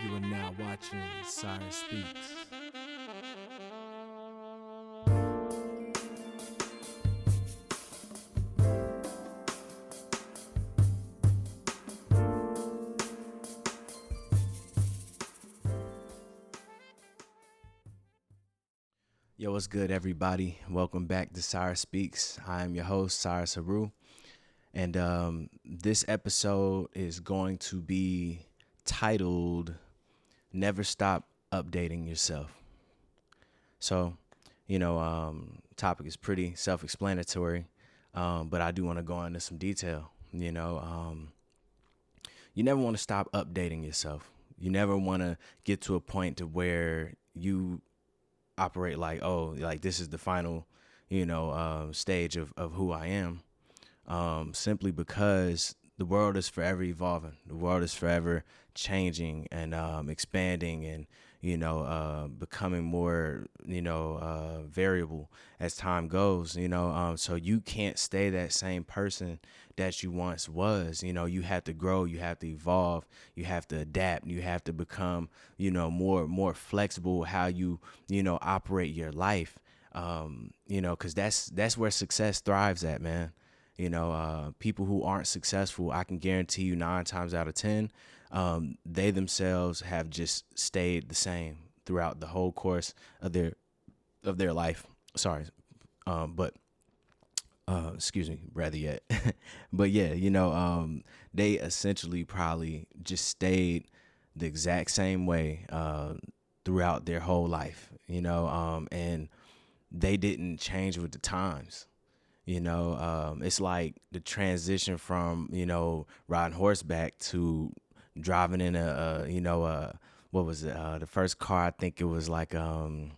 You are now watching Cyrus Speaks. Yo, what's good, everybody? Welcome back to Cyrus Speaks. I am your host, Cyrus Haru, and this episode is going to be titled "Never Stop Updating Yourself." So, topic is pretty self-explanatory, but I do want to go into some detail. You never want to stop updating yourself. You never want to get to a point to where you operate like, oh, like this is the final, stage of who I am. Simply because the world is forever evolving. The world is forever changing and expanding and, becoming more, variable as time goes, so you can't stay that same person that you once was. You have to grow, you have to evolve, you have to adapt, you have to become, more flexible how you, operate your life. Because that's where success thrives at, man. People who aren't successful, I can guarantee you 9 times out of 10, they themselves have just stayed the same throughout the whole course of their life. Sorry, but excuse me, rather yet. But yeah, they essentially probably just stayed the exact same way throughout their whole life, and they didn't change with the times. It's like the transition from, riding horseback to driving in what was it? The first car, I think it was like the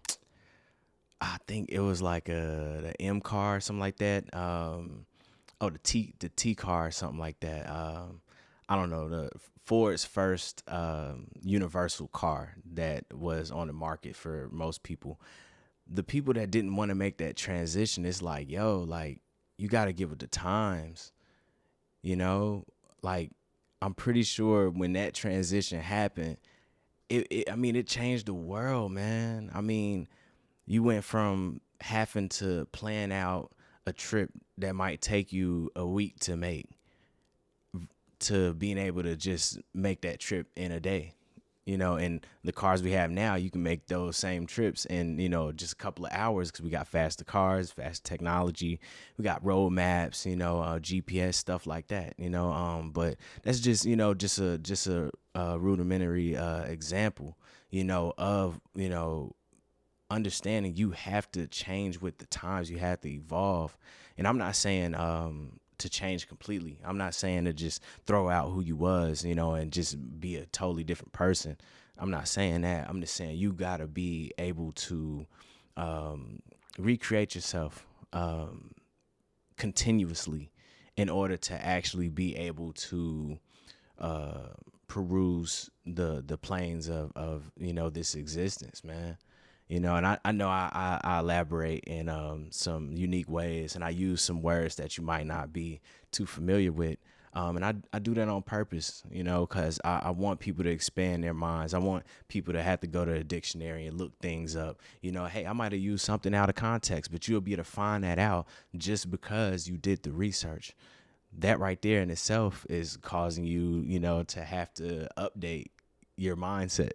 M car or something like that. The T car or something like that. I don't know, the Ford's first universal car that was on the market for most people. The people that didn't want to make that transition, it's like, yo, like, you got to give it the times, you know? Like, I'm pretty sure when that transition happened, it changed the world, man. I mean, you went from having to plan out a trip that might take you a week to make to being able to just make that trip in a day. And the cars we have now, you can make those same trips in, just a couple of hours because we got faster cars, fast technology. We got road maps, GPS, stuff like that, but that's just a rudimentary example, of, understanding you have to change with the times. You have to evolve. And I'm not saying to change completely. I'm not saying to just throw out who you was, and just be a totally different person. I'm not saying that. I'm just saying you got to be able to recreate yourself continuously in order to actually be able to peruse the planes of this existence, man. And I know I elaborate in some unique ways, and I use some words that you might not be too familiar with. And I do that on purpose, because I want people to expand their minds. I want people to have to go to a dictionary and look things up. Hey, I might have used something out of context, but you'll be able to find that out just because you did the research. That right there in itself is causing you, to have to update your mindset.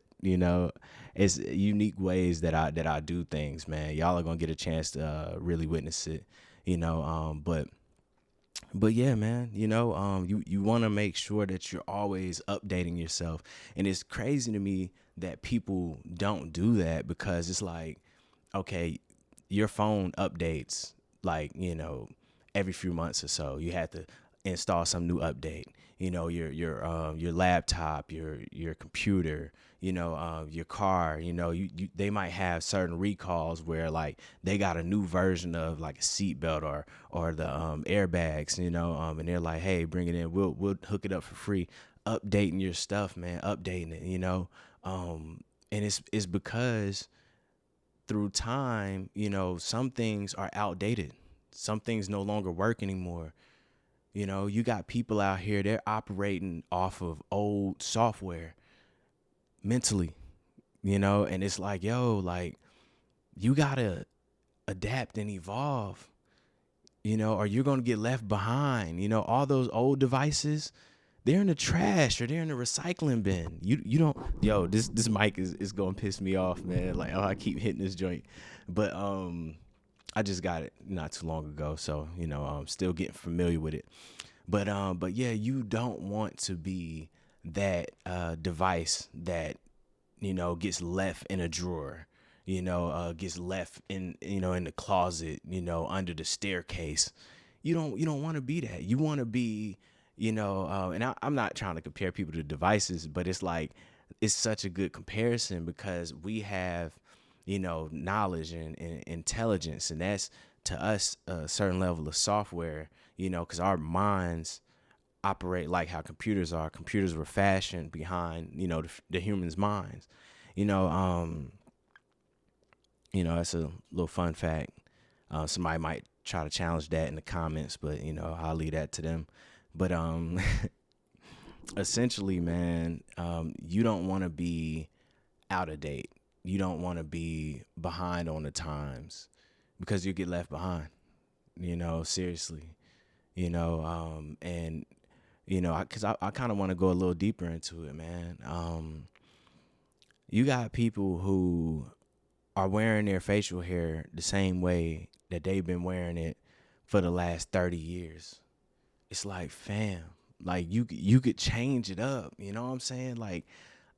It's unique ways that I do things, man. Y'all are gonna get a chance to really witness it. But yeah, man. You want to make sure that you're always updating yourself, and it's crazy to me that people don't do that because it's like, okay, your phone updates like, every few months or so. You have to install some new update. Your laptop, your computer, your car. They might have certain recalls where like they got a new version of like a seatbelt or the airbags. And they're like, hey, bring it in. We'll hook it up for free. Updating your stuff, man. Updating it. And it's because through time, some things are outdated. Some things no longer work anymore. You got people out here, they're operating off of old software. mentally, you know, and it's like, yo, like you gotta adapt and evolve, you know, or you're gonna get left behind. You know, all those old devices, they're in the trash or they're in the recycling bin. You don't, yo, this mic is gonna piss me off, man. Like, oh, I keep hitting this joint. But I just got it not too long ago, so you know, I'm still getting familiar with it. But yeah, you don't want to be that device that, you know, gets left in a drawer, you know, gets left in, you know, in the closet, you know, under the staircase. You don't want to be that. You want to be, you know, and I'm not trying to compare people to devices, but it's like it's such a good comparison because we have, you know, knowledge and intelligence, and that's to us a certain level of software, you know, because our minds operate like how computers are. Computers were fashioned behind, you know, the humans' minds. You know, that's a little fun fact. Somebody might try to challenge that in the comments, but you know, I'll leave that to them. But essentially, man, you don't want to be out of date. You don't want to be behind on the times because you get left behind. You know, seriously. You know, and you know, because I kind of want to go a little deeper into it, man. You got people who are wearing their facial hair the same way that they've been wearing it for the last 30 years. It's like, fam, like you could change it up. You know what I'm saying? Like,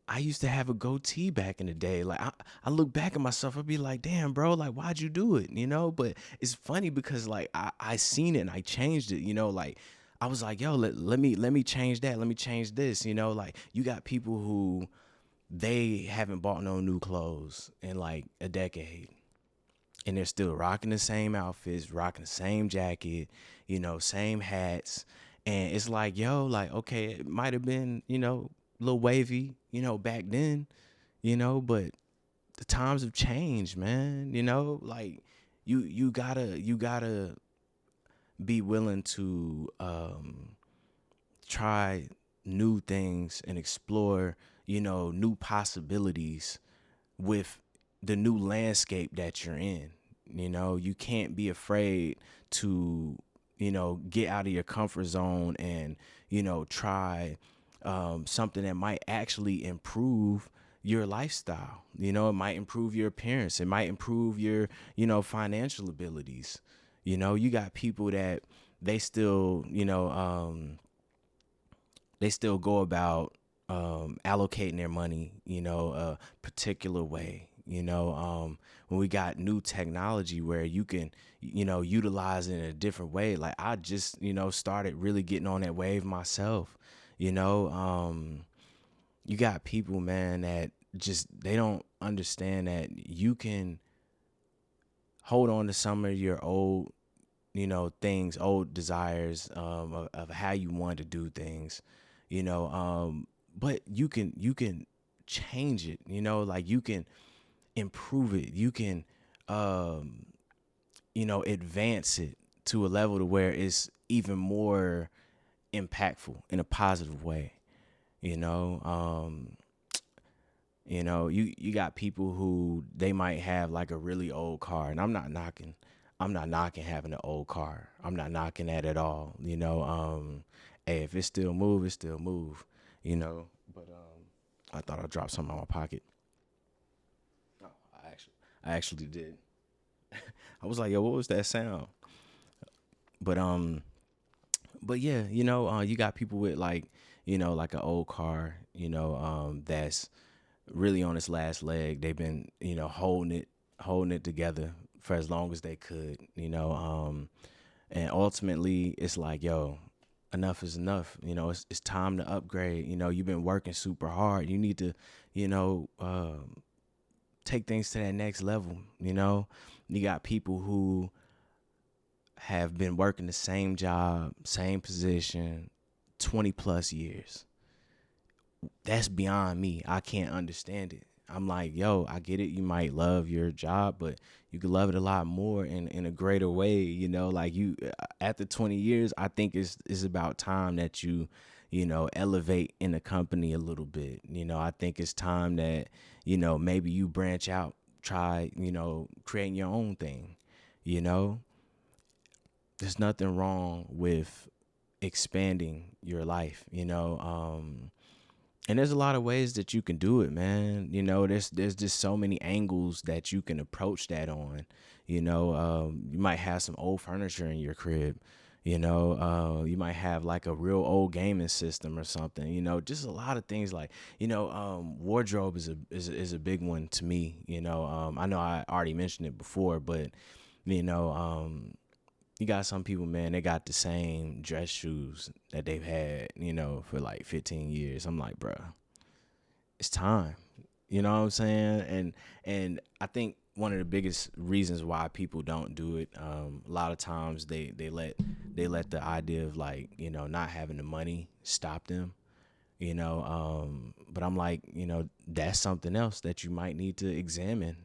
I used to have a goatee back in the day. Like, I look back at myself, I'd be like, damn, bro, like, why'd you do it? You know, but it's funny because like I seen it and I changed it, you know, like I was like, yo, let me change that. Let me change this. You know, like you got people who they haven't bought no new clothes in like a decade. And they're still rocking the same outfits, rocking the same jacket, you know, same hats. And it's like, yo, like, okay, it might have been, you know, a little wavy, you know, back then, you know, but the times have changed, man. You know, like you gotta be willing to try new things and explore, you know, new possibilities with the new landscape that you're in. You know, you can't be afraid to, you know, get out of your comfort zone and, you know, try something that might actually improve your lifestyle. You know, it might improve your appearance. It might improve your, you know, financial abilities. You know, you got people that they still, you know, they still go about allocating their money, you know, a particular way. You know, when we got new technology where you can, you know, utilize it in a different way. Like I just, you know, started really getting on that wave myself. You know, you got people, man, that just they don't understand that you can hold on to some of your old, you know, things, old desires of how you want to do things, you know, but you can change it, you know, like you can improve it. You can, you know, advance it to a level to where it's even more impactful in a positive way. You know, you got people who they might have like a really old car, and I'm not knocking having an old car. I'm not knocking that at all. You know, hey, if it still move, it still move. You know, but I thought I dropped something in my pocket. No, I actually did. I was like, yo, what was that sound? But but yeah, you know, you got people with like, you know, like an old car, you know, that's really on its last leg. They've been, you know, holding it together for as long as they could, you know, and ultimately it's like, yo, enough is enough. You know, it's time to upgrade. You know, you've been working super hard. You need to, you know, take things to that next level. You know, you got people who have been working the same job, same position, 20 plus years. That's beyond me. I can't understand it. I'm like, yo, I get it. You might love your job, but you could love it a lot more in a greater way. You know, like you, after 20 years, I think it's about time that you elevate in the company a little bit. I think it's time that, maybe you branch out, try, creating your own thing. There's nothing wrong with expanding your life, and there's a lot of ways that you can do it, man. There's just so many angles that you can approach that on. You might have some old furniture in your crib. You might have like a real old gaming system or something. Just a lot of things like, wardrobe is a big one to me. I know I already mentioned it before, but you got some people, man, they got the same dress shoes that they've had, for like 15 years. I'm like, bruh, it's time. You know what I'm saying? And I think one of the biggest reasons why people don't do it, a lot of times they let the idea of like, not having the money stop them. But I'm like, that's something else that you might need to examine,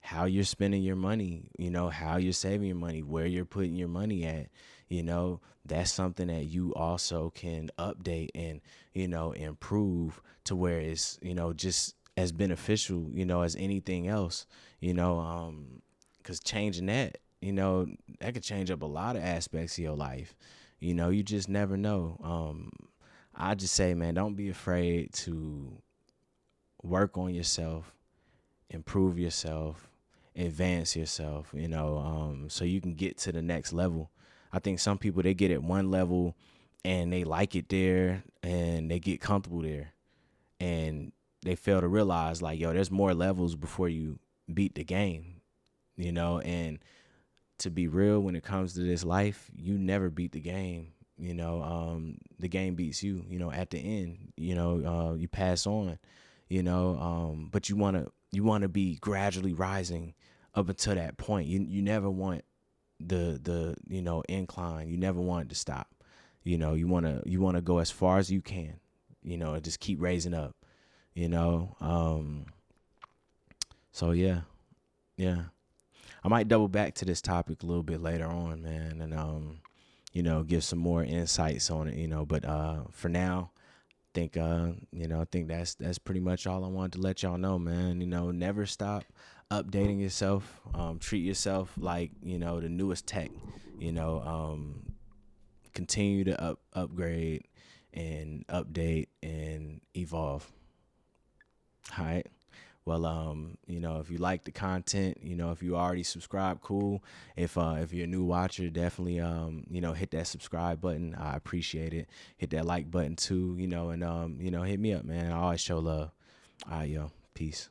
how you're spending your money, how you're saving your money, where you're putting your money at. That's something that you also can update and, improve to where it's, just as beneficial, as anything else, because changing that, that could change up a lot of aspects of your life. You just never know. I just say, man, don't be afraid to work on yourself, improve yourself, advance yourself, so you can get to the next level. I think some people, they get at one level and they like it there and they get comfortable there, and they fail to realize like, yo, there's more levels before you beat the game, and to be real, when it comes to this life, you never beat the game. The game beats you, at the end, you pass on, but you want to be gradually rising up until that point. You never want the incline. You never want it to stop. You want to go as far as you can, and just keep raising up, so yeah. I might double back to this topic a little bit later on, man, and give some more insights on it, but for now, I think that's pretty much all I wanted to let y'all know, man. Never stop updating yourself. Treat yourself like, the newest tech, continue to upgrade and update and evolve. All right. Well, if you like the content, if you already subscribed, cool. If you're a new watcher, definitely, hit that subscribe button. I appreciate it. Hit that like button too, and, hit me up, man. I always show love. All right, yo. Peace.